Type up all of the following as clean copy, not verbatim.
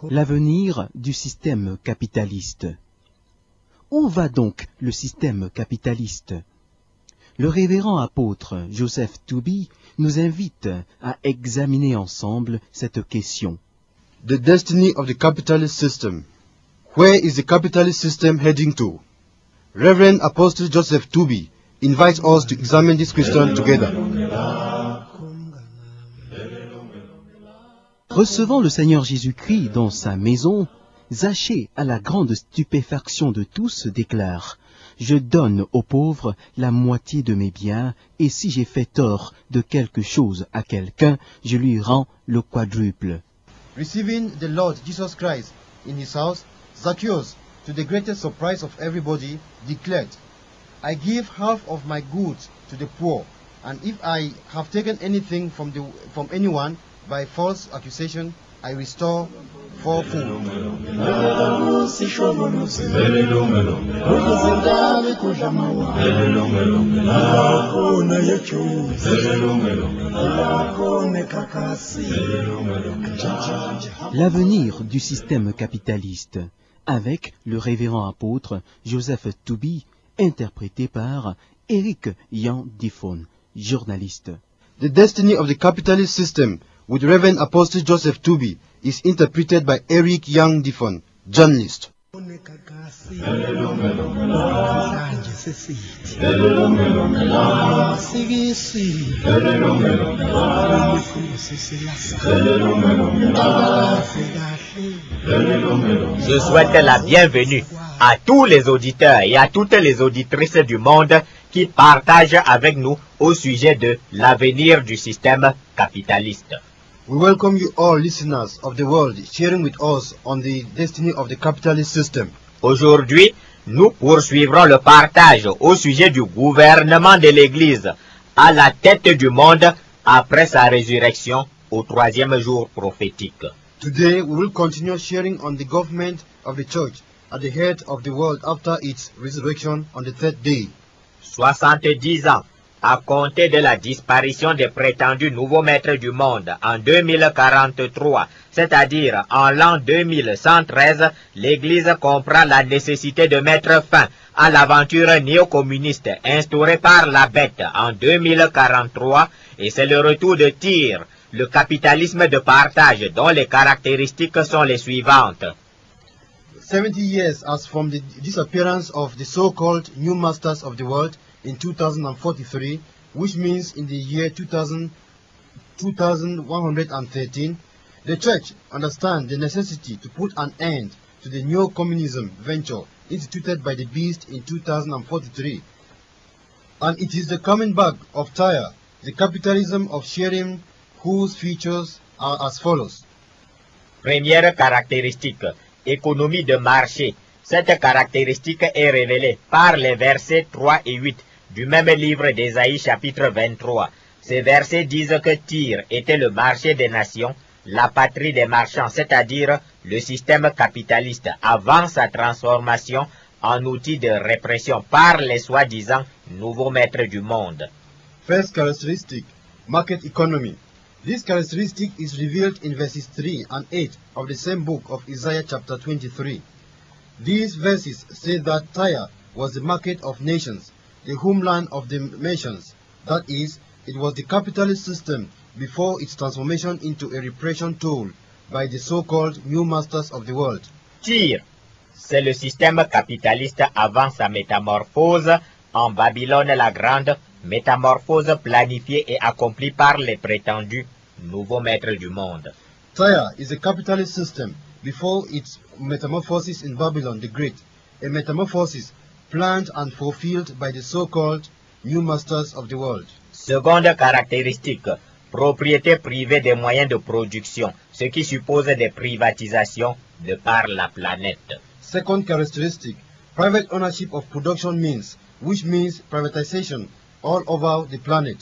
L'avenir du système capitaliste. Où va donc le système capitaliste? Le révérend apôtre Joseph Tooby nous invite à examiner ensemble cette question. The destiny of the capitalist system. Where is the capitalist system heading to? Reverend Apostle Joseph Tooby invites us to examine this question together. Recevant le Seigneur Jésus-Christ dans sa maison, Zachée, à la grande stupéfaction de tous, déclare « Je donne aux pauvres la moitié de mes biens, et si j'ai fait tort de quelque chose à quelqu'un, je lui rends le quadruple. » Receiving the Lord Jesus Christ in his house, Zacchaeus, to the greatest surprise of everybody, declared, I give half of my goods to the poor, and if I have taken anything from anyone by false accusation, I restore fourfold. L'avenir du système capitaliste, avec le révérend apôtre Joseph Tooby, interprété par Eric Yan Difon, journaliste. The destiny of the capitalist system with Reverend Apostle Joseph Tooby is interpreted by Eric Young Difon, journalist. Je souhaite la bienvenue à tous les auditeurs et à toutes les auditrices du monde qui partagent avec nous au sujet de l'avenir du système capitaliste. We welcome you all listeners of the world sharing with us on the destiny of the capitalist system. Aujourd'hui, nous poursuivrons le partage au sujet du gouvernement de l'Église à la tête du monde après sa résurrection au troisième jour prophétique. Today we will continue sharing on the government of the church at the head of the world after its resurrection on the third day. 70 ans à compter de la disparition des prétendus nouveaux maîtres du monde en 2043, c'est-à-dire en l'an 2113, l'Église comprend la nécessité de mettre fin à l'aventure néocommuniste instaurée par la bête en 2043, et c'est le retour de Tyr, le capitalisme de partage dont les caractéristiques sont les suivantes. 70 years as from the disappearance of the so-called new masters of the world in 2043, which means in the year 2113, the Church understands the necessity to put an end to the neo-communism venture instituted by the beast in 2043. And it is the coming back of Tyre, the capitalism of sharing, whose features are as follows. Première caractéristique, économie de marché. Cette caractéristique est révélée par les versets 3 et 8 du même livre d'Ésaïe chapitre 23. Ces versets disent que Tyr était le marché des nations, la patrie des marchands, c'est-à-dire le système capitaliste avant sa transformation en outil de répression par les soi-disant nouveaux maîtres du monde. First characteristic, market economy. This characteristic is revealed in verses 3 and 8 of the same book of Isaiah chapter 23. These verses say that Tyre was the market of nations, the homeland of the nations. That is, it was the capitalist system before its transformation into a repression tool by the so-called new masters of the world. Tyr, c'est le système capitaliste avant sa métamorphose en Babylone la Grande, métamorphose planifiée et accomplie par les prétendus nouveaux maîtres du monde. Tyre is a capitalist system before its metamorphosis in Babylon the Great, a metamorphosis planned and fulfilled by the so-called new masters of the world. Seconde caractéristique, propriété privée des moyens de production, ce qui suppose des privatisations de par la planète. Second characteristic, private ownership of production means, which means privatization all over the planet.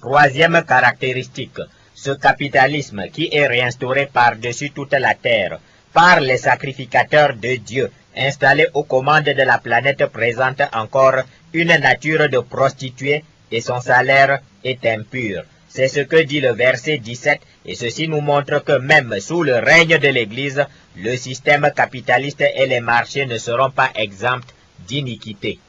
Troisième caractéristique, ce capitalisme qui est réinstauré par-dessus toute la terre par les sacrificateurs de Dieu, installés aux commandes de la planète, présente encore une nature de prostituée et son salaire est impur. C'est ce que dit le verset 17 et ceci nous montre que même sous le règne de l'Église, le système capitaliste et les marchés ne seront pas exempts d'iniquité.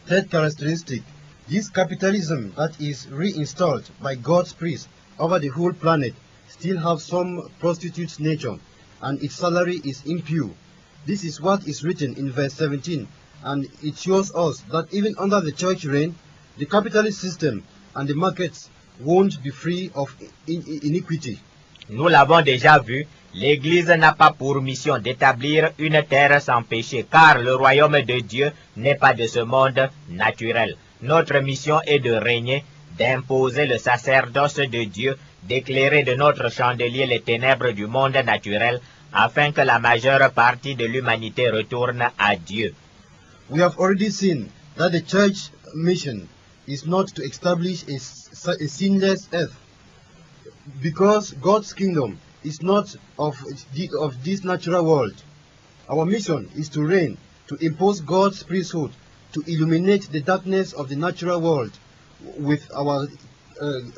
Third characteristic, this capitalism that is reinstalled by God's priest over the whole planet still have some prostitute's nature, and its salary is impure. This is what is written in verse 17, and it shows us that even under the church reign, the capitalist system and the markets won't be free of iniquity. Nous l'avons déjà vu, l'Église n'a pas pour mission d'établir une terre sans péché, car le royaume de Dieu n'est pas de ce monde naturel. Notre mission est de régner, d'imposer le sacerdoce de Dieu, d'éclairer de notre chandelier les ténèbres du monde naturel, afin que la majeure partie de l'humanité retourne à Dieu. We have already seen that the church mission is not to establish a sinless earth, because God's kingdom is not of this natural world. Our mission is to reign, to impose God's priesthood, to illuminate the darkness of the natural world with our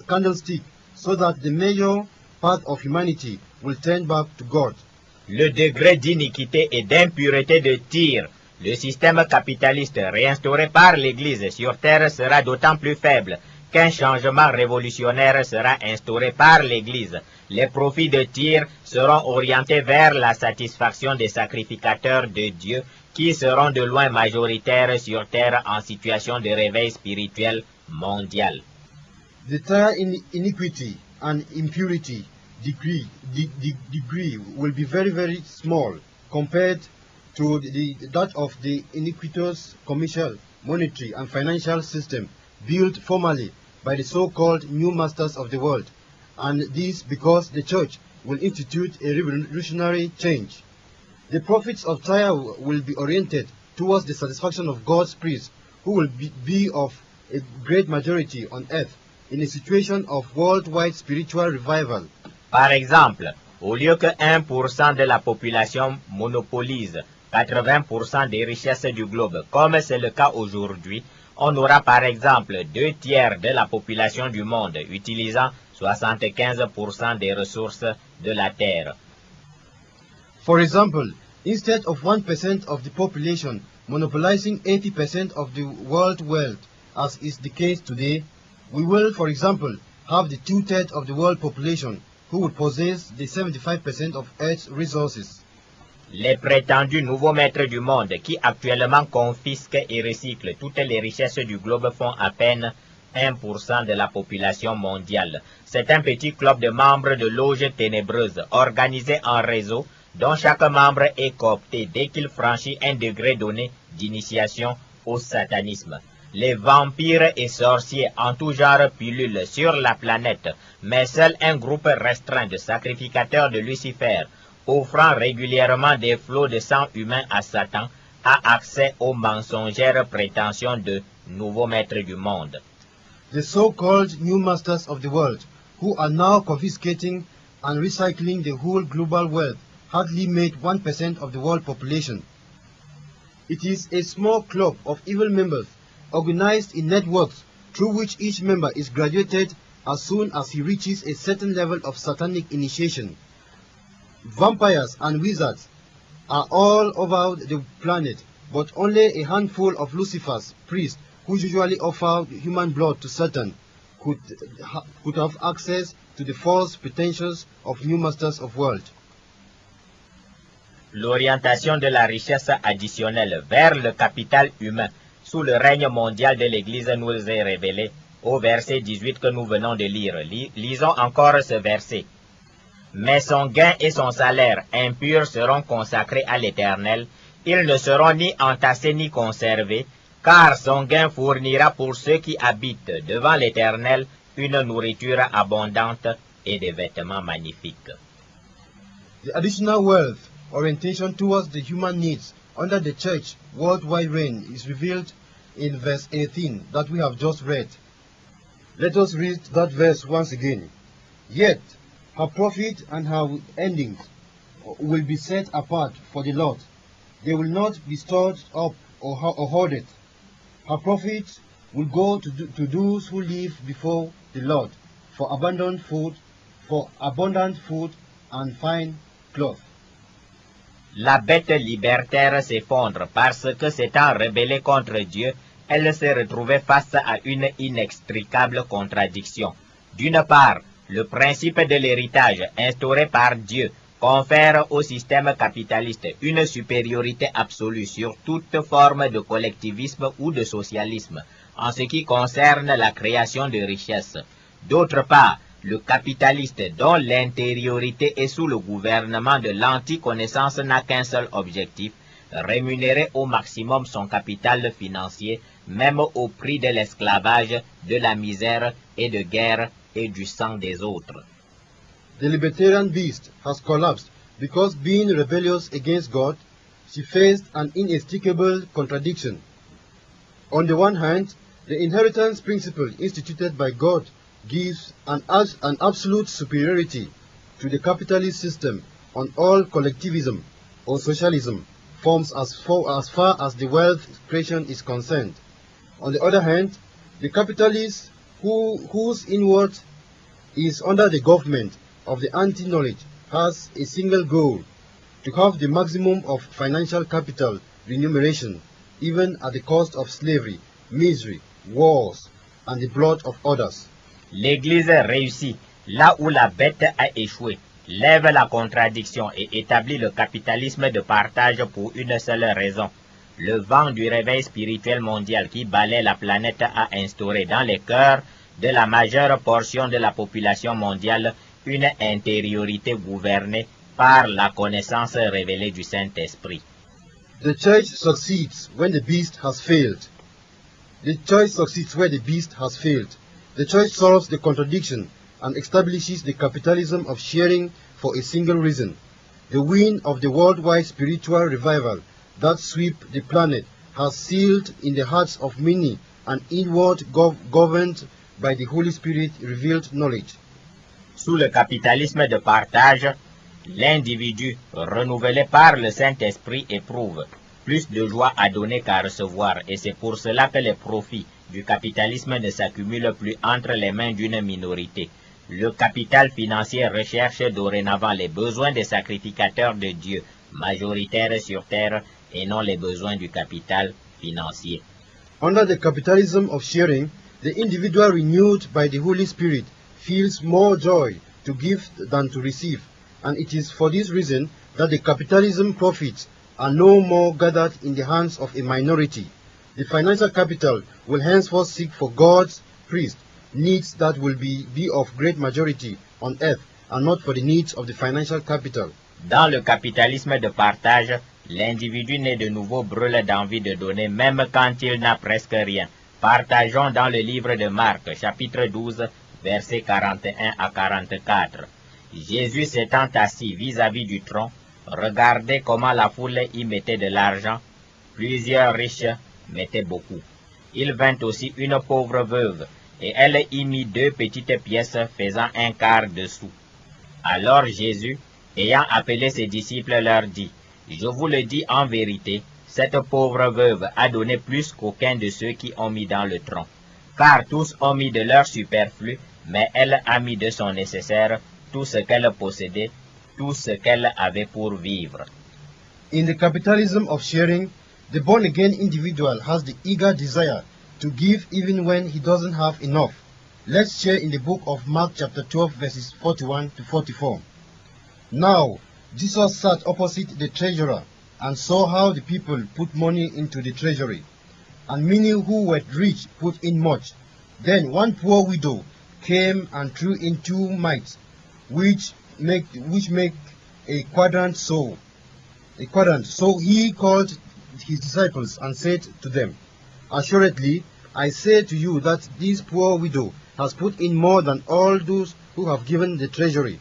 candlestick, so that the major part of humanity will turn back to God. Le degré d'iniquité et d'impureté de tir, le système capitaliste réinstauré par l'Église sur terre sera d'autant plus faible qu'un changement révolutionnaire sera instauré par l'Église. Les profits de tir seront orientés vers la satisfaction des sacrificateurs de Dieu qui seront de loin majoritaires sur terre en situation de réveil spirituel mondial. The tire iniquity and impurity degree will be very, very small compared to that of the iniquitous commercial, monetary and financial system built formally by the so-called new masters of the world, and this because the church will institute a revolutionary change. The profits of Tyre will be oriented towards the satisfaction of God's priests, who will be of a great majority on earth in a situation of worldwide spiritual revival. Par exemple, au lieu que 1% de la population monopolise 80% des richesses du globe, comme c'est le cas aujourd'hui, on aura par exemple 2 tiers de la population du monde utilisant 75% des ressources de la terre. For example, instead of 1% of the population monopolizing 80% of the world wealth, as is the case today, we will, for example, have the 2/3 of the world population who would possess the 75% of Earth's resources. Les prétendus nouveaux maîtres du monde qui actuellement confisquent et recyclent toutes les richesses du globe font à peine 1% de la population mondiale. C'est un petit club de membres de loges ténébreuses organisés en réseau dont chaque membre est coopté dès qu'il franchit un degré donné d'initiation au satanisme. Les vampires et sorciers en tout genre pullulent sur la planète, mais seul un groupe restreint de sacrificateurs de Lucifer, offrant régulièrement des flots de sang humain à Satan, a accès aux mensongères prétentions de nouveaux maîtres du monde. The so-called new masters of the world, who are now confiscating and recycling the whole global wealth, hardly made 1% of the world population. It is a small club of evil members, organized in networks through which each member is graduated as soon as he reaches a certain level of satanic initiation. Vampires and wizards are all over the planet, but only a handful of Lucifer's priests, who usually offer human blood to Satan, could have access to the false pretensions of new masters of world. L'orientation de la richesse additionnelle vers le capital humain sous le règne mondial de l'Église nous est révélée au verset 18 que nous venons de lire. Lisons encore ce verset. Mais son gain et son salaire impurs seront consacrés à l'Éternel. Ils ne seront ni entassés ni conservés, car son gain fournira pour ceux qui habitent devant l'Éternel une nourriture abondante et des vêtements magnifiques. The additional wealth orientation towards the human needs under the church worldwide reign is revealed in verse 18 that we have just read. Let us read that verse once again. Yet her profit and her endings will be set apart for the Lord. They will not be stored up or hoarded. Her profit will go to those who live before the Lord for abundant food and fine cloth. La bête libertaire s'effondre parce que s'étant rebellée contre Dieu, elle se retrouvait face à une inextricable contradiction. D'une part, le principe de l'héritage instauré par Dieu confère au système capitaliste une supériorité absolue sur toute forme de collectivisme ou de socialisme en ce qui concerne la création de richesses. D'autre part, le capitaliste dont l'intériorité est sous le gouvernement de l'anti-connaissance n'a qu'un seul objectif, rémunérer au maximum son capital financier, même au prix de l'esclavage, de la misère et de guerre et du sang des autres. The libertarian beast has collapsed because, being rebellious against God, she faced an inextricable contradiction. On the one hand, the inheritance principle instituted by God gives an absolute superiority to the capitalist system on all collectivism or socialism forms as far as the wealth creation is concerned. On the other hand, the capitalist whose inward is under the government of the anti-knowledge has a single goal, to have the maximum of financial capital remuneration, even at the cost of slavery, misery, wars, and the blood of others. L'Église réussit là où la bête a échoué, lève la contradiction et établit le capitalisme de partage pour une seule raison. Le vent du réveil spirituel mondial qui balaie la planète a instauré dans les cœurs de la majeure portion de la population mondiale une intériorité gouvernée par la connaissance révélée du Saint-Esprit. The church succeeds when the beast has failed. The church succeeds where the beast has failed. The church solves the contradiction and establishes the capitalism of sharing for a single reason. The wind of the worldwide spiritual revival that sweep the planet has sealed in the hearts of many an inward governed by the Holy Spirit revealed knowledge. Sous le capitalisme de partage, l'individu renouvelé par le Saint-Esprit éprouve plus de joie à donner qu'à recevoir, et c'est pour cela que les profits du capitalisme ne s'accumulent plus entre les mains d'une minorité. Le capital financier recherche dorénavant les besoins des sacrificateurs de Dieu, majoritaires sur terre, et non les besoins du capital financier. Under the capitalism of sharing, the individual renewed by the Holy Spirit feels more joy to give than to receive, and it is for this reason that the capitalism profits are no more gathered in the hands of a minority. The financial capital will henceforth seek for God's priest needs that will be of great majority on earth, and not for the needs of the financial capital. Dans le capitalisme de partage, l'individu né de nouveau brûle d'envie de donner même quand il n'a presque rien. Partageons dans le livre de Marc, chapitre 12, versets 41 à 44. Jésus s'étant assis vis-à-vis du tronc, regardez comment la foule y mettait de l'argent. Plusieurs riches mettaient beaucoup. Il vint aussi une pauvre veuve, et elle y mit 2 petites pièces faisant 1/4 de sou. Alors Jésus, ayant appelé ses disciples, leur dit, « Je vous le dis en vérité, cette pauvre veuve a donné plus qu'aucun de ceux qui ont mis dans le tronc. Car tous ont mis de leur superflu, mais elle a mis de son nécessaire tout ce qu'elle possédait, tout ce qu'elle avait pour vivre. » In the capitalism of sharing, the born-again individual has the eager desire to give even when he doesn't have enough. Let's share in the book of Mark chapter 12 verses 41 to 44. Now, Jesus sat opposite the treasurer and saw how the people put money into the treasury, and many who were rich put in much. Then one poor widow came and threw in 2 mites, which make a quadrant. So he called his disciples and said to them, Assuredly, I say to you that this poor widow has put in more than all those who have given the treasury.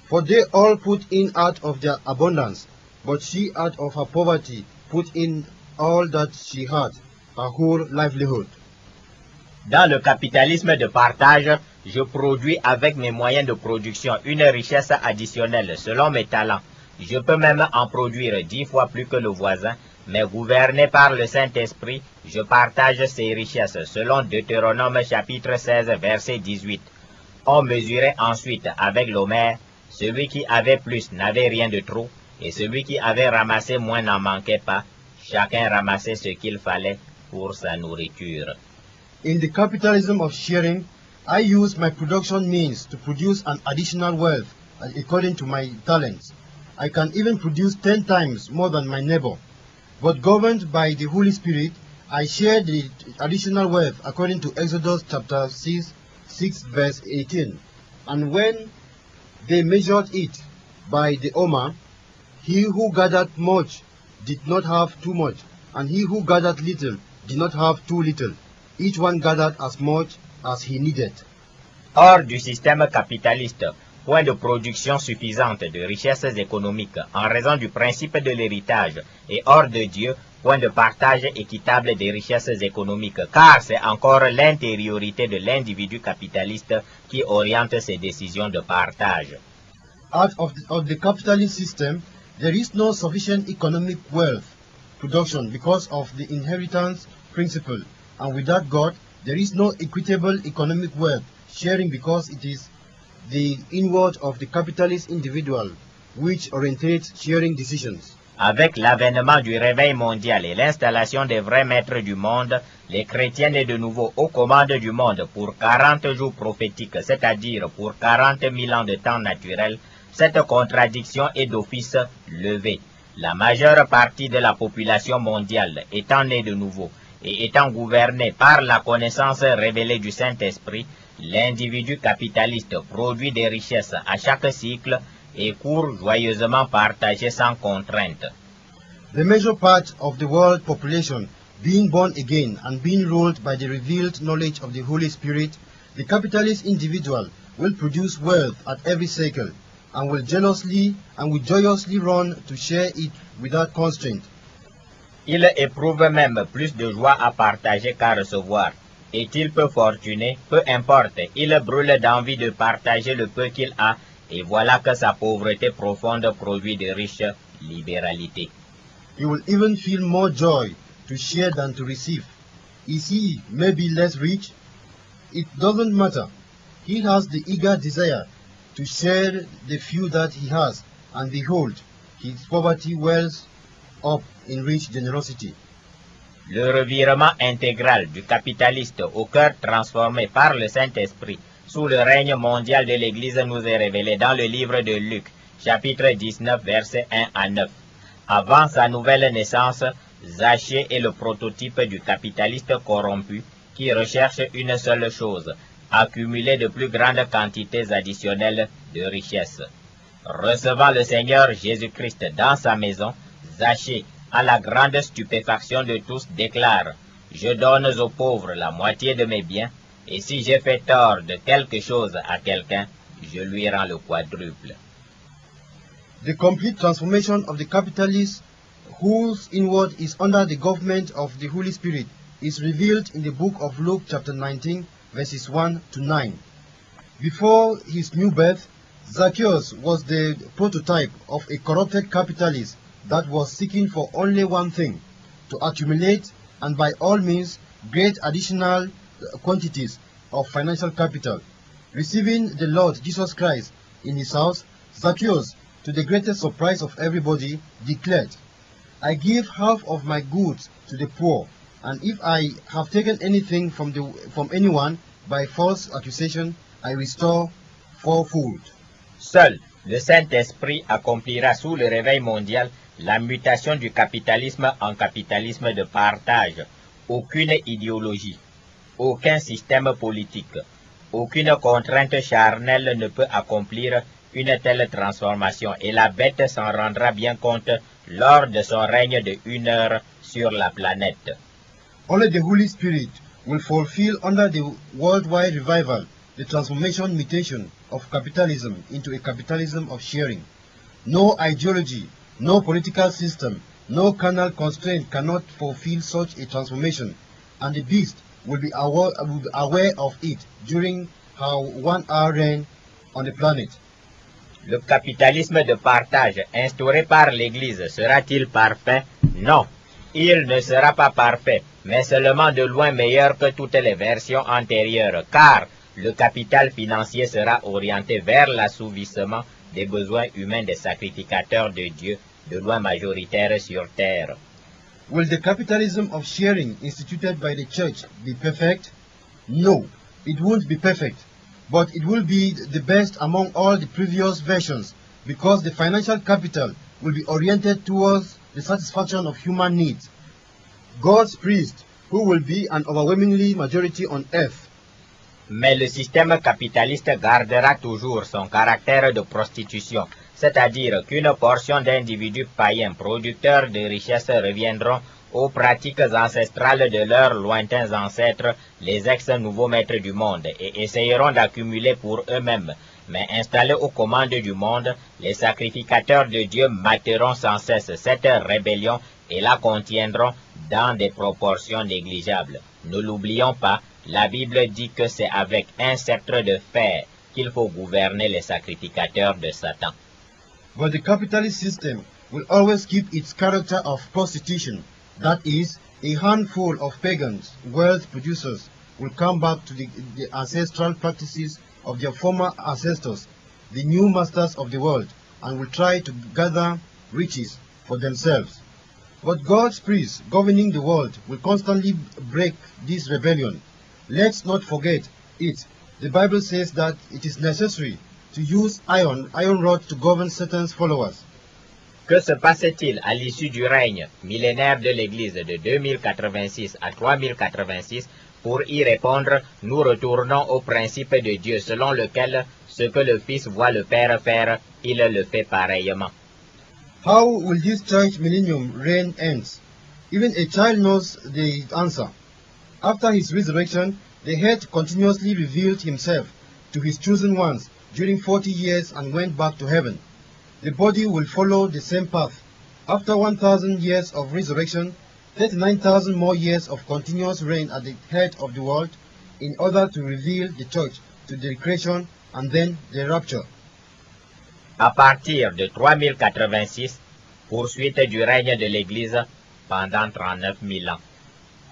For they all put in out of their abundance, but she out of her poverty put in all that she had, her whole livelihood. Dans le capitalisme de partage, Je produis avec mes moyens de production une richesse additionnelle selon mes talents. Je peux même en produire 10 fois plus que le voisin, mais gouverné par le Saint-Esprit, je partage ces richesses selon Deutéronome chapitre 16 verset 18. On mesurait ensuite avec l'homère, celui qui avait plus n'avait rien de trop, et celui qui avait ramassé moins n'en manquait pas. Chacun ramassait ce qu'il fallait pour sa nourriture. In the capitalism of sharing, I use my production means to produce an additional wealth according to my talents. I can even produce 10 times more than my neighbor. But governed by the Holy Spirit, I share the additional wealth according to Exodus chapter 6 verse 18. And when they measured it by the omer, he who gathered much did not have too much, and he who gathered little did not have too little. Each one gathered as much as he needed. Hors du système capitaliste, point de production suffisante de richesses économiques en raison du principe de l'héritage, et hors de Dieu, point de partage équitable des richesses économiques, car c'est encore l'intériorité de l'individu capitaliste qui oriente ses décisions de partage. Out of the capitalist system, there is no sufficient economic wealth production because of the inheritance principle, and without God, there is no equitable economic wealth sharing because it is the inward of the capitalist individual which orientates sharing decisions. Avec l'avènement du réveil mondial et l'installation des vrais maîtres du monde, les chrétiens nés de nouveau aux commandes du monde pour 40 jours prophétiques, c'est-à-dire pour 40 000 ans de temps naturel, cette contradiction est d'office levée. La majeure partie de la population mondiale étant née de nouveau et étant gouvernée par la connaissance révélée du Saint-Esprit, l'individu capitaliste produit des richesses à chaque cycle et court joyeusement partagé sans contrainte. The major part of the world population being born again and being ruled by the revealed knowledge of the Holy Spirit, the capitalist individual will produce wealth at every cycle and will joyously run to share it without constraint. Il éprouve même plus de joie à partager qu'à recevoir. Est-il peu fortuné? Peu importe, il brûle d'envie de partager le peu qu'il a, et voilà que sa pauvreté profonde produit de riches libéralités. He will even feel more joy to share than to receive. Is he maybe less rich? It doesn't matter. He has the eager desire to share the few that he has, and behold, his poverty wells up in rich generosity. Le revirement intégral du capitaliste au cœur transformé par le Saint-Esprit sous le règne mondial de l'Église nous est révélé dans le livre de Luc, chapitre 19, versets 1 à 9. Avant sa nouvelle naissance, Zachée est le prototype du capitaliste corrompu qui recherche une seule chose, accumuler de plus grandes quantités additionnelles de richesses. Recevant le Seigneur Jésus-Christ dans sa maison, Zachée, à la grande stupéfaction de tous, déclare « Je donne aux pauvres la moitié de mes biens, et si j'ai fait tort de quelque chose à quelqu'un, je lui rends le quadruple. » The complete transformation of the capitalist, whose inward is under the government of the Holy Spirit, is revealed in the book of Luke chapter 19, verses 1 to 9. Before his new birth, Zacchaeus was the prototype of a corrupted capitalist that was seeking for only one thing, to accumulate and by all means great additional quantities of financial capital. Receiving the Lord Jesus Christ in his house, Zacchaeus, to the greatest surprise of everybody, declared, I give half of my goods to the poor, and if I have taken anything from anyone by false accusation, I restore fourfold. Seul le Saint-Esprit accomplira sous le réveil mondial la mutation du capitalisme en capitalisme de partage. Aucune idéologie, aucun système politique, aucune contrainte charnelle ne peut accomplir une telle transformation et la bête s'en rendra bien compte lors de son règne de 1 heure sur la planète. Only the Holy Spirit will fulfill under the worldwide revival the transformation mutation of capitalism into a capitalism of sharing. No ideology, no political system, no carnal constraint cannot fulfill such a transformation, and the beast will be aware of it during how 1 hour reign on the planet. Le capitalisme de partage instauré par l'Église sera-t-il parfait? Non, il ne sera pas parfait, mais seulement de loin meilleur que toutes les versions antérieures, car le capital financier sera orienté vers l'assouvissement des besoins humains des sacrificateurs de Dieu, de loin majoritaires sur terre. Will the capitalism of sharing instituted by the church be perfect? No, it won't be perfect, but it will be the best among all the previous versions, because the financial capital will be oriented towards the satisfaction of human needs. God's priest, who will be an overwhelmingly majority on earth. Mais le système capitaliste gardera toujours son caractère de prostitution, c'est-à-dire qu'une portion d'individus païens producteurs de richesses reviendront aux pratiques ancestrales de leurs lointains ancêtres, les ex-nouveaux maîtres du monde, et essayeront d'accumuler pour eux-mêmes. Mais installés aux commandes du monde, les sacrificateurs de Dieu materont sans cesse cette rébellion et la contiendront dans des proportions négligeables. Ne l'oublions pas, la Bible dit que c'est avec un sceptre de fer qu'il faut gouverner les sacrificateurs de Satan. But the capitalist system will always keep its character of prostitution. That is, a handful of pagans, wealth producers, will come back to the ancestral practices of their former ancestors, the new masters of the world, and will try to gather riches for themselves. But God's priests governing the world will constantly break this rebellion. Let's not forget it. The Bible says that it is necessary to use iron rod to govern Satan's followers. Que se passe-t-il à l'issue du règne millénaire de l'Église de 2086 à 3086? Pour y répondre, nous retournons au principe de Dieu selon lequel ce que le Fils voit le Père faire, il le fait pareillement. How will this church millennium reign end? Even a child knows the answer. After his resurrection, the head continuously revealed himself to his chosen ones during 40 years and went back to heaven. The body will follow the same path. After 1,000 years of resurrection, 39,000 more years of continuous reign at the head of the world in order to reveal the church to the creation and then the rapture. À partir de 3086, poursuite du règne de l'Église pendant 39 000 ans.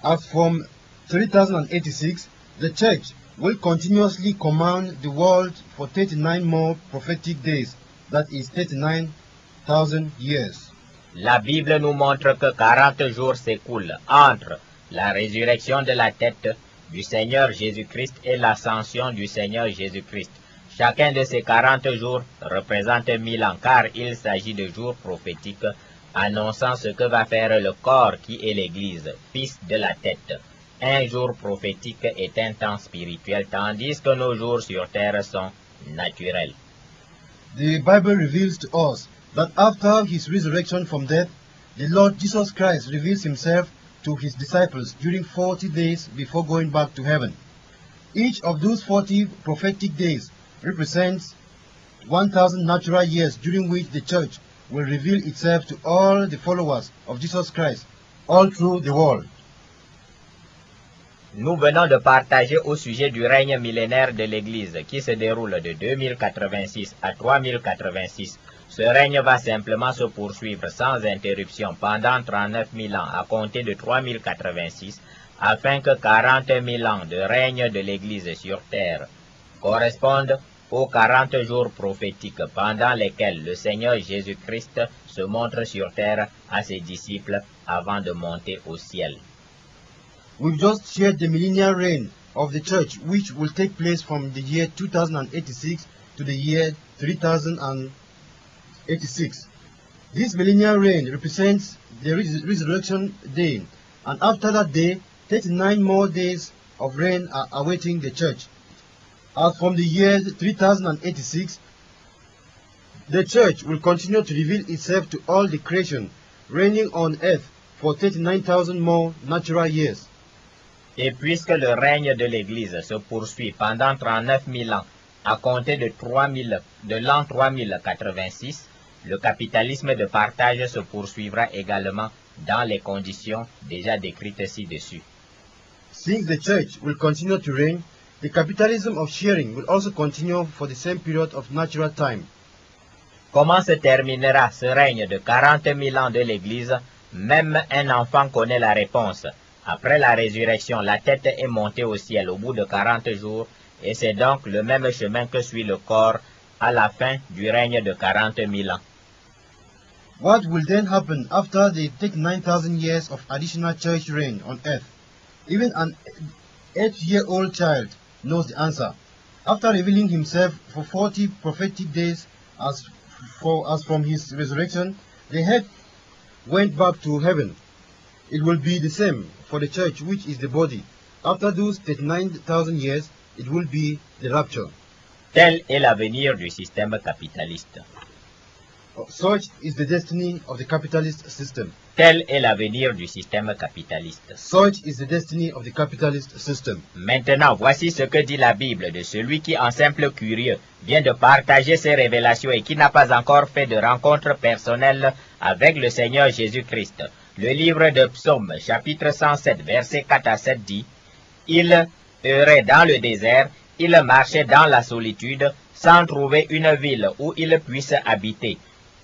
As from 3086, the church will continuously command the world for 39 more prophetic days, that is 39,000 years. La Bible nous montre que 40 jours s'écoulent entre la résurrection de la tête du Seigneur Jésus-Christ et l'ascension du Seigneur Jésus-Christ. Chacun de ces 40 jours représente 1000 ans, car il s'agit de jours prophétiques annonçant ce que va faire le corps qui est l'Église, fils de la tête. Un jour prophétique est un temps spirituel, tandis que nos jours sur terre sont naturels. The Bible reveals to us that after his resurrection from death, the Lord Jesus Christ reveals himself to his disciples during 40 days before going back to heaven. Each of those 40 prophetic days represents 1,000 natural years during which the church will reveal itself to all the followers of Jesus Christ all through the world. Nous venons de partager au sujet du règne millénaire de l'Église qui se déroule de 2086 à 3086. Ce règne va simplement se poursuivre sans interruption pendant 39 000 ans à compter de 3086 afin que 40 000 ans de règne de l'Église sur terre correspondent aux 40 jours prophétiques pendant lesquels le Seigneur Jésus-Christ se montre sur terre à ses disciples avant de monter au ciel. We've just shared the millennial reign of the church, which will take place from the year 2086 to the year 3086. This millennial reign represents the resurrection day, and after that day, 39 more days of reign are awaiting the church. As from the year 3086, the church will continue to reveal itself to all the creation, reigning on earth for 39,000 more natural years. Et puisque le règne de l'Église se poursuit pendant 39 000 ans, à compter de l'an 3086, le capitalisme de partage se poursuivra également dans les conditions déjà décrites ci-dessus. Since the church will continue to reign, The capitalism of sharing will also continue for the same period of natural time. Comment se terminera ce règne de 40 000 ans de l'Église? Même un enfant connaît la réponse. Après la résurrection, la tête est montée au ciel au bout de 40 jours, et c'est donc le même chemin que suit le corps à la fin du règne de 40 000 ans. What will then happen after the 9,000 years of additional church reign on earth? Even an 8-year-old child knows the answer. After revealing himself for 40 prophetic days as from his resurrection, the head went back to heaven. It will be the same for the church, which is the body. After those 39,000 years, it will be the rapture. Tel est l'avenir du système capitaliste. Such is the destiny of the capitalist system. Tel est l'avenir du système capitaliste. Such is the destiny of the capitalist system. Maintenant, voici ce que dit la Bible de celui qui, en simple curieux, vient de partager ses révélations et qui n'a pas encore fait de rencontre personnelle avec le Seigneur Jésus-Christ. Le livre de Psaume, chapitre 107, versets 4 à 7 dit, « Il errait dans le désert, il marchait dans la solitude, sans trouver une ville où il puisse habiter.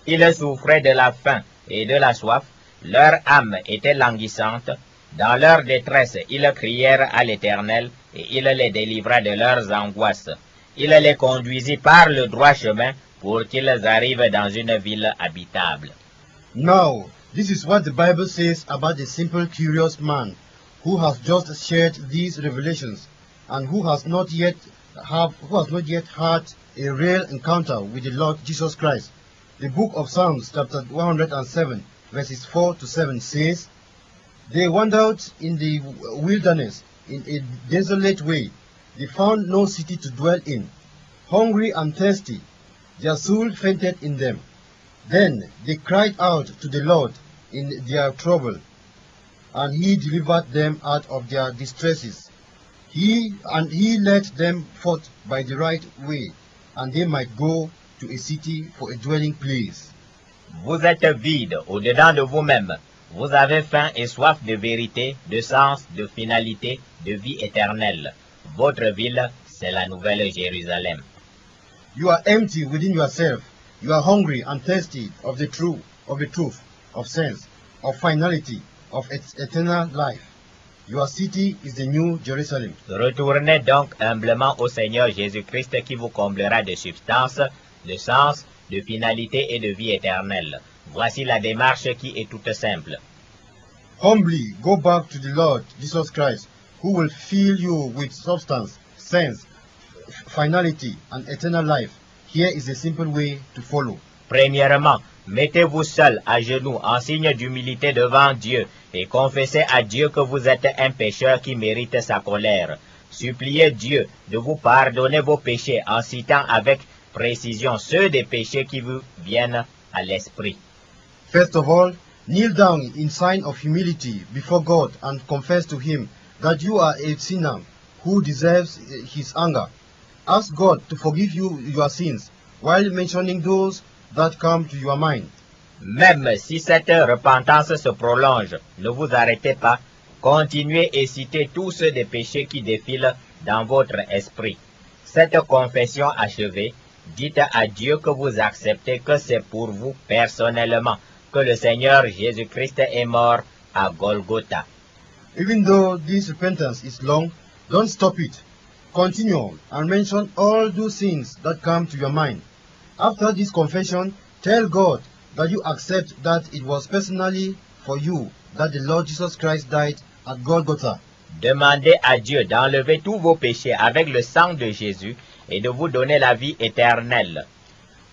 Ils souffraient de la faim et de la soif, leur âme était languissante. Dans leur détresse, ils crièrent à l'Éternel, et il les délivra de leurs angoisses. Il les conduisit par le droit chemin pour qu'ils arrivent dans une ville habitable. » Now, this is what the Bible says about the simple, curious man who has just shared these revelations and who has not yet had a real encounter with the Lord Jesus Christ. The book of Psalms, chapter 107, verses 4 to 7 says, They wandered in the wilderness in a desolate way. They found no city to dwell in. Hungry and thirsty, their soul fainted in them. Then they cried out to the Lord in their trouble, and he delivered them out of their distresses. He led them forth by the right way, and they might go to a city for a dwelling place. Vous êtes vide au-dedans de vous-même. Vous avez faim et soif de vérité, de sens, de finalité, de vie éternelle. Votre ville, c'est la nouvelle Jérusalem. You are empty within yourself. You are hungry and thirsty of the truth, of sense, of finality, of eternal life. Your city is the new Jerusalem. Retournez donc humblement au Seigneur Jésus-Christ qui vous comblera de substance, de sens, de finalité et de vie éternelle. Voici la démarche qui est toute simple. Humbly go back to the Lord Jesus Christ, who will fill you with substance, sense, finality, and eternal life. Here is a simple way to follow. Premièrement, mettez-vous seul à genoux en signe d'humilité devant Dieu et confessez à Dieu que vous êtes un pécheur qui mérite sa colère. Suppliez Dieu de vous pardonner vos péchés en citant avec précision ceux des péchés qui vous viennent à l'esprit. First of all, kneel down in sign of humility before God and confess to Him that you are a sinner who deserves His anger. Ask God to forgive you your sins while mentioning those that come to your mind. Même si cette repentance se prolonge, ne vous arrêtez pas. Continuez et citez tous ceux des péchés qui défilent dans votre esprit. Cette confession achevée, dites à Dieu que vous acceptez que c'est pour vous personnellement que le Seigneur Jésus-Christ est mort à Golgotha. Even though this repentance is long, don't stop it. Continue and mention all those things that come to your mind. After this confession, tell God that you accept that it was personally for you that the Lord Jesus Christ died at Golgotha. Demandez à Dieu d'enlever tous vos péchés avec le sang de Jésus et de vous donner la vie éternelle.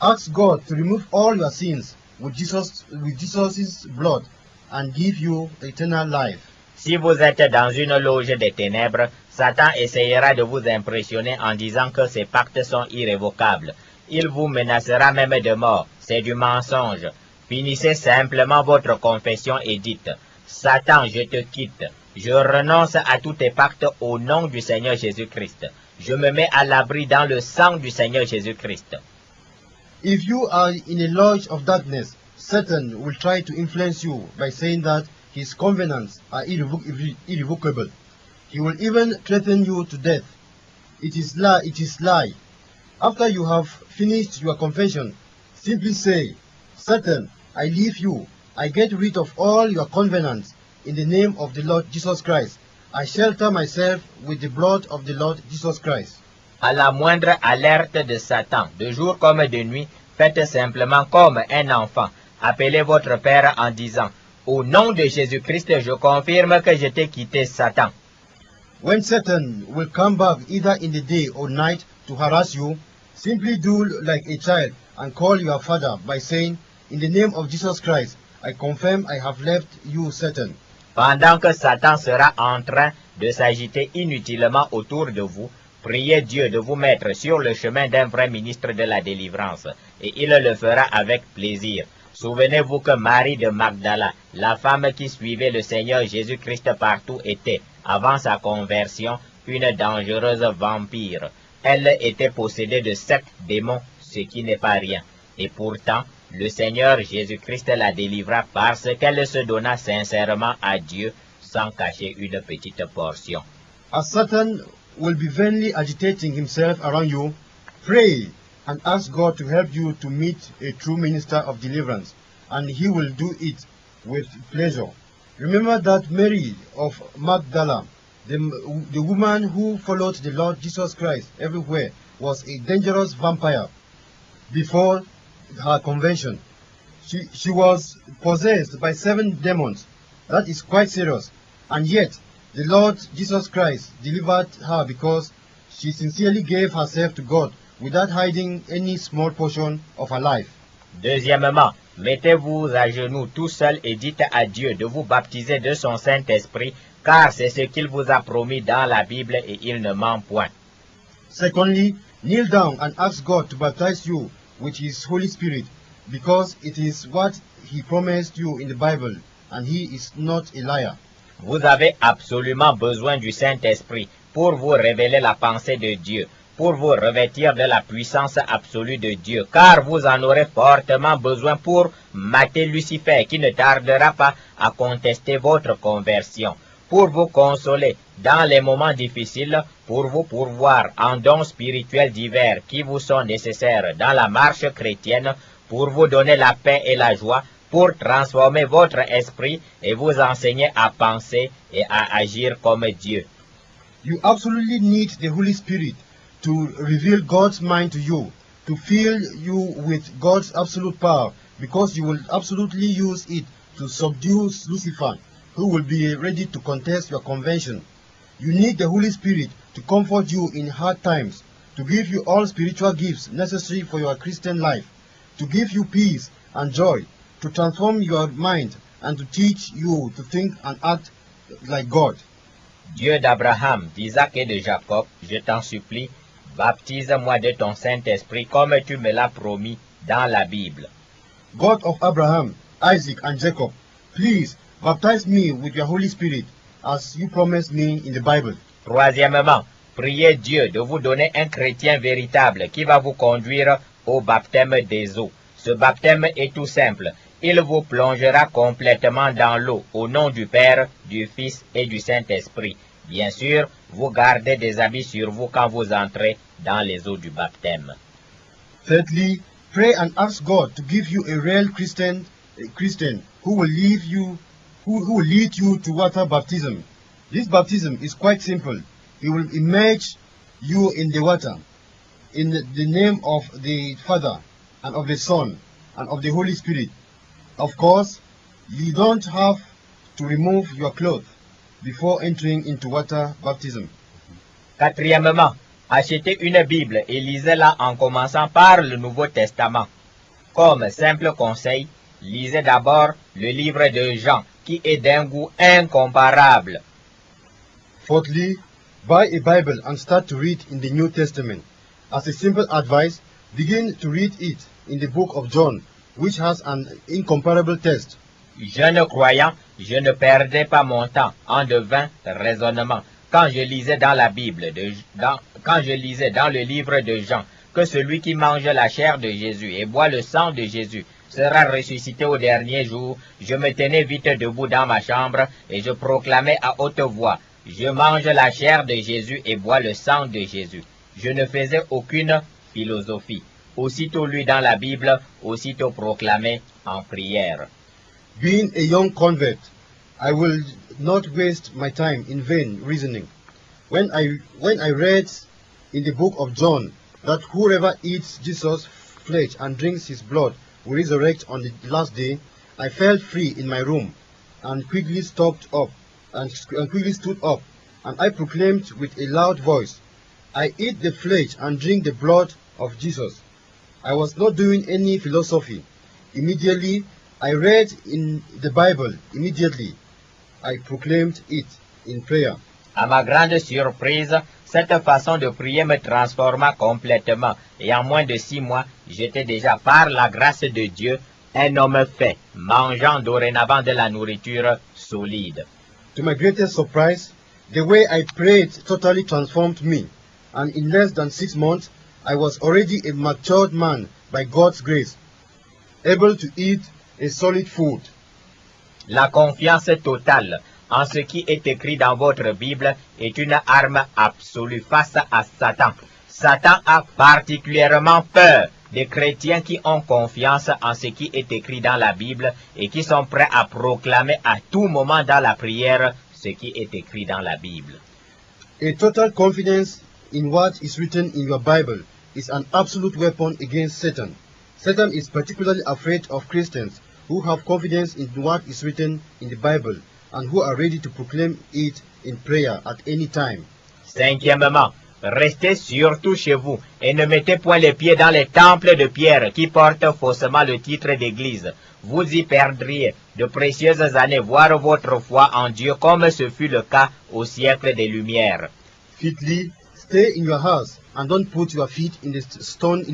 Ask God to remove all your sins with Jesus' blood and give you eternal life. Si vous êtes dans une loge des ténèbres, Satan essayera de vous impressionner en disant que ces pactes sont irrévocables. Il vous menacera même de mort. C'est du mensonge. Finissez simplement votre confession et dites, « Satan, je te quitte. Je renonce à tous tes pactes au nom du Seigneur Jésus-Christ. Je me mets à l'abri dans le sang du Seigneur Jésus-Christ. » If you are in a lodge of darkness, Satan will try to influence you by saying that his covenants are irrevocable. He will even threaten you to death. It is lie. After you have finished your confession, simply say, Satan, I leave you. I get rid of all your covenants in the name of the Lord Jesus Christ. I shelter myself with the blood of the Lord Jesus Christ. À la moindre alerte de Satan, de jour comme de nuit, faites simplement comme un enfant. Appelez votre Père en disant, au nom de Jésus-Christ, je confirme que je t'ai quitté, Satan. When Satan will come back either in the day or night to harass you, simply do like a child and call your father by saying, in the name of Jesus Christ, I confirm I have left you, Satan. Pendant que Satan sera en train de s'agiter inutilement autour de vous, priez Dieu de vous mettre sur le chemin d'un vrai ministre de la délivrance, et il le fera avec plaisir. Souvenez-vous que Marie de Magdala, la femme qui suivait le Seigneur Jésus-Christ partout, était, avant sa conversion, une dangereuse vampire. Elle était possédée de 7 démons, ce qui n'est pas rien. Et pourtant, le Seigneur Jésus-Christ la délivra parce qu'elle se donna sincèrement à Dieu sans cacher une petite portion. As Satan will be vainly agitating himself around you, pray and ask God to help you to meet a true minister of deliverance, and he will do it with pleasure. Remember that Mary of Magdala, the woman who followed the Lord Jesus Christ everywhere, was a dangerous vampire before her conversion. She was possessed by 7 demons. That is quite serious. And yet, the Lord Jesus Christ delivered her because she sincerely gave herself to God without hiding any small portion of her life. Deuxièmement, mettez-vous à genoux tout seul et dites à Dieu de vous baptiser de son Saint-Esprit, car c'est ce qu'il vous a promis dans la Bible et il ne ment point. Secondly, kneel down and ask God to baptize you with His Holy Spirit, because it is what He promised you in the Bible, and He is not a liar. Vous avez absolument besoin du Saint-Esprit pour vous révéler la pensée de Dieu, pour vous revêtir de la puissance absolue de Dieu, car vous en aurez fortement besoin pour mater Lucifer, qui ne tardera pas à contester votre conversion, pour vous consoler dans les moments difficiles, pour vous pourvoir en dons spirituels divers qui vous sont nécessaires dans la marche chrétienne, pour vous donner la paix et la joie, pour transformer votre esprit et vous enseigner à penser et à agir comme Dieu. You absolutely need the Holy Spirit to reveal God's mind to you, to fill you with God's absolute power, because you will absolutely use it to subdue Lucifer, who will be ready to contest your conversion. You need the Holy Spirit to comfort you in hard times, to give you all spiritual gifts necessary for your Christian life, to give you peace and joy, to transform your mind, and to teach you to think and act like God. Dieu d'Abraham, d'Isaac et de Jacob, je t'en supplie, baptise-moi de ton Saint-Esprit comme tu me l'as promis dans la Bible. God of Abraham, Isaac, and Jacob, please baptize me with your Holy Spirit as you promised me in the Bible. Troisièmement, priez Dieu de vous donner un chrétien véritable qui va vous conduire au baptême des eaux. Ce baptême est tout simple. Il vous plongera complètement dans l'eau au nom du Père, du Fils et du Saint-Esprit. Bien sûr, vous gardez des habits sur vous quand vous entrez dans les eaux du baptême. Thirdly, pray and ask God to give you a real Christian who will lead you to water baptism. This baptism is quite simple. He will immerse you in the water in the name of the Father and of the Son and of the Holy Spirit. Of course, you don't have to remove your clothes before entering into water baptism. Quatrièmement, achetez une Bible et lisez-la en commençant par le Nouveau Testament. Comme simple conseil, lisez d'abord le livre de Jean, qui est d'un goût incomparable. Fourthly, buy a Bible and start to read in the New Testament. As a simple advice, begin to read it in the book of John, which has an incomparable taste. Jeune croyant, je ne perdais pas mon temps en de vains raisonnements quand je lisais dans la Bible, quand je lisais dans le livre de Jean, que celui qui mange la chair de Jésus et boit le sang de Jésus sera ressuscité au dernier jour. Je me tenais vite debout dans ma chambre et je proclamais à haute voix, je mange la chair de Jésus et bois le sang de Jésus. Je ne faisais aucune philosophie. Aussitôt lu dans la Bible, aussitôt proclamé en prière. Being a young convert, I will not waste my time in vain reasoning. When I read in the book of John that whoever eats Jesus' flesh and drinks his blood will resurrect on the last day, I felt free in my room and quickly stood up, and I proclaimed with a loud voice, I eat the flesh and drink the blood of Jesus. I was not doing any philosophy. Immediately, I read in the Bible. Immediately, I proclaimed it in prayer. À ma grande surprise, cette façon de prier me transforma complètement et en moins de 6 mois, j'étais déjà, par la grâce de Dieu, un homme fait, mangeant dorénavant de la nourriture solide. To my greatest surprise, the way I prayed totally transformed me, and in less than 6 months, I was already a matured man by God's grace, able to eat a solid food. La confiance totale en ce qui est écrit dans votre Bible est une arme absolue face à Satan. Satan a particulièrement peur des chrétiens qui ont confiance en ce qui est écrit dans la Bible et qui sont prêts à proclamer à tout moment dans la prière ce qui est écrit dans la Bible. A total confidence in what is written in your Bible is an absolute weapon against Satan. Satan is particularly afraid of Christians who have confidence in what is written in the Bible and who are ready to proclaim it in prayer at any time. Cinquièmement, restez surtout chez vous et ne mettez point les pieds dans les temples de pierre qui portent faussement le titre d'église. Vous y perdriez de précieuses années, voire votre foi en Dieu, comme ce fut le cas au siècle des Lumières. Fifthly, stay in your house and don't put your feet in the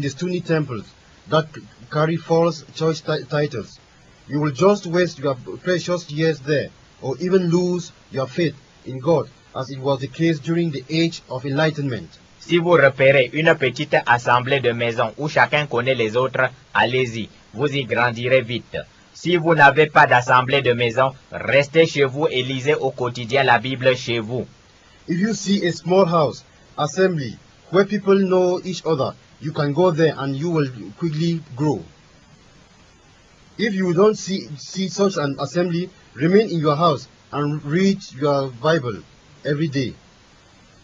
stony temples that carry false church titles. You will just waste your precious years there, or even lose your faith in God, as it was the case during the age of enlightenment. Si vous repérez une petite assemblée de maisons où chacun connaît les autres, allez-y, vous y grandirez vite. Si vous n'avez pas d'assemblée de maison, restez chez vous et lisez au quotidien la Bible chez vous. If you see a small house assembly where people know each other, you can go there and you will quickly grow. If you don't see such an assembly, remain in your house and read your Bible every day.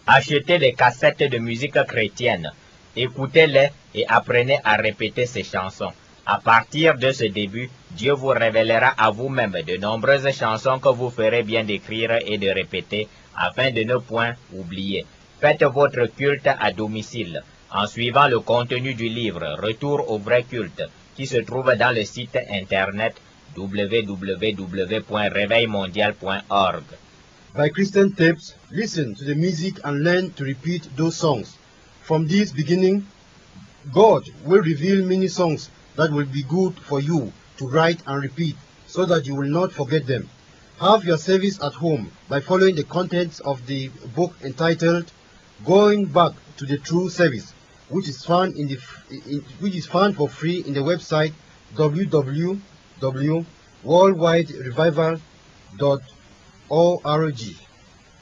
Achetez des cassettes de musique chrétienne, écoutez-les et apprenez à répéter ces chansons. À partir de ce début, Dieu vous révélera à vous-même de nombreuses chansons que vous ferez bien d'écrire et de répéter afin de ne point oublier. Faites votre culte à domicile en suivant le contenu du livre Retour au vrai culte qui se trouve dans le site internet www.reveilmondial.org. By Christian tapes, listen to the music and learn to repeat those songs. From this beginning, God will reveal many songs that will be good for you to write and repeat so that you will not forget them. Have your service at home by following the contents of the book entitled Going Back to the True Service, which is found for free in the website www.worldwiderevival.org.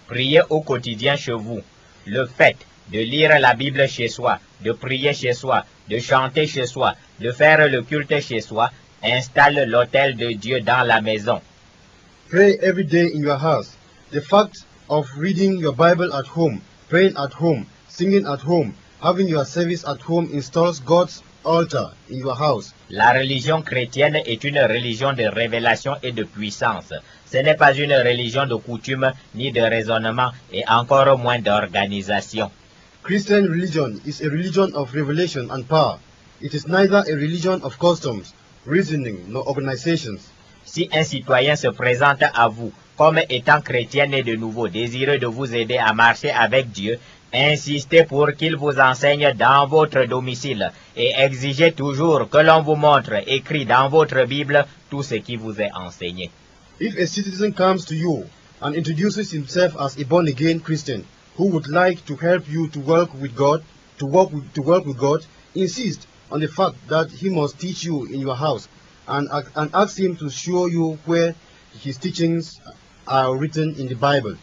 Priez au quotidien chez vous. Le fait de lire la Bible chez soi, de prier chez soi, de chanter chez soi, de faire le culte chez soi, installe l'autel de Dieu dans la maison. Pray every day in your house. The fact of reading your Bible at home, praying at home, singing at home, having your service at home installs God's altar in your house. La religion chrétienne est une religion de révélation et de puissance. Ce n'est pas une religion de coutume ni de raisonnement et encore moins d'organisation. Christian religion is a religion of revelation and power. It is neither a religion of customs, reasoning, nor organizations. Si un citoyen se présente à vous comme étant chrétien né de nouveau, désireux de vous aider à marcher avec Dieu, insistez pour qu'il vous enseigne dans votre domicile et exigez toujours que l'on vous montre écrit dans votre Bible tout ce qui vous est enseigné. If a citizen comes to you and introduces himself as a born-again Christian who would like to help you to work with God, insist on the fact that he must teach you in your house and ask him to show you where his teachings are written in the Bible.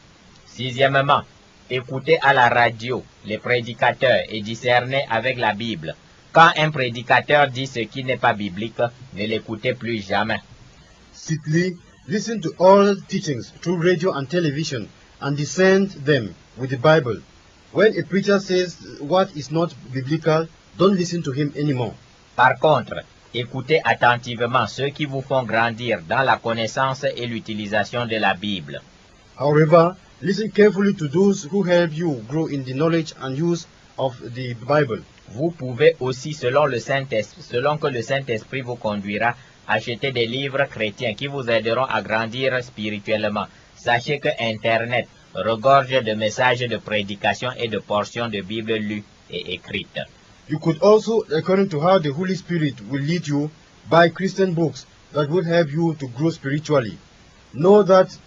Sixièmement, Écoutez à la radio les prédicateurs et discernez avec la Bible. Quand un prédicateur dit ce qui n'est pas biblique, ne l'écoutez plus jamais. Sixthly, listen to all teachings through radio and television and discern them with the Bible. When a preacher says what is not biblical, don't listen to him anymore. Par contre, écoutez attentivement ceux qui vous font grandir dans la connaissance et l'utilisation de la Bible. However, listen carefully to those who help you grow in the knowledge and use of the Bible. Vous pouvez aussi, selon que le Saint-Esprit vous conduira, acheter des livres chrétiens qui vous aideront à grandir spirituellement. Sachez que Internet regorge de messages de prédication et de portions de Bible lues et écrites. You could also, according to how the Holy Spirit will lead you, buy Christian books that will help you to grow spiritually. Know that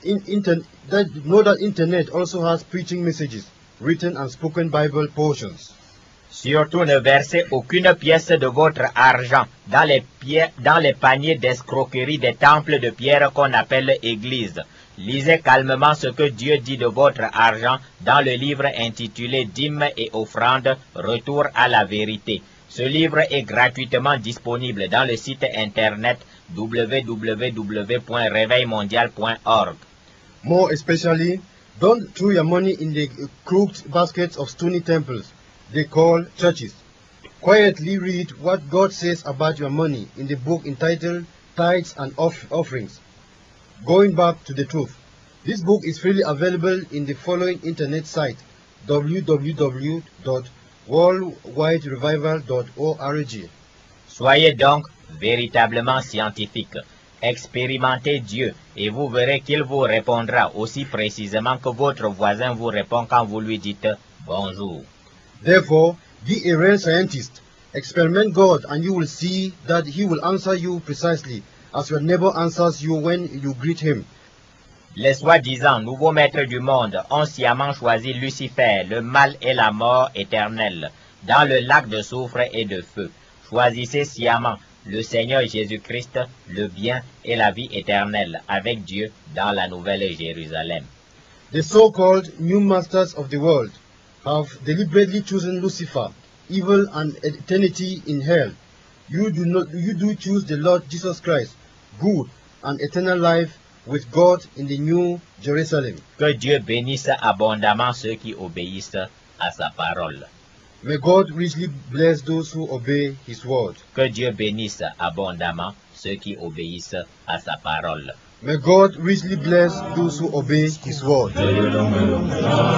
Internet also has preaching messages, written and spoken Bible portions. Surtout ne versez aucune pièce de votre argent dans les paniers d'escroquerie des temples de pierre qu'on appelle Église. Lisez calmement ce que Dieu dit de votre argent dans le livre intitulé Dîmes et offrandes, retour à la vérité. Ce livre est gratuitement disponible dans le site internet www.reveilmondial.org. More especially, don't throw your money in the crooked baskets of stony temples they call churches. Quietly read what God says about your money in the book entitled Tithes and Offerings. Going back to the truth. This book is freely available in the following internet site, www.worldwiderevival.org. Soyez donc véritablement scientifique. Expérimentez Dieu et vous verrez qu'il vous répondra aussi précisément que votre voisin vous répond quand vous lui dites bonjour. Therefore, be a real scientist. Experiment God and you will see that He will answer you precisely as your neighbor answers you when you greet him. Les soi-disant nouveaux maîtres du monde ont sciemment choisi Lucifer, le mal et la mort éternelle, dans le lac de soufre et de feu. Choisissez sciemment le Seigneur Jésus-Christ, le bien et la vie éternelle, avec Dieu dans la nouvelle Jérusalem. The so-called new masters of the world have deliberately chosen Lucifer, evil and eternity in hell. You do choose the Lord Jesus Christ, good and eternal life with God in the new Jerusalem. Que Dieu bénisse abondamment ceux qui obéissent à sa parole. May God richly bless those who obey His word. Que Dieu bénisse abondamment ceux qui obéissent à sa parole. May God richly bless those who obey His word. Amen.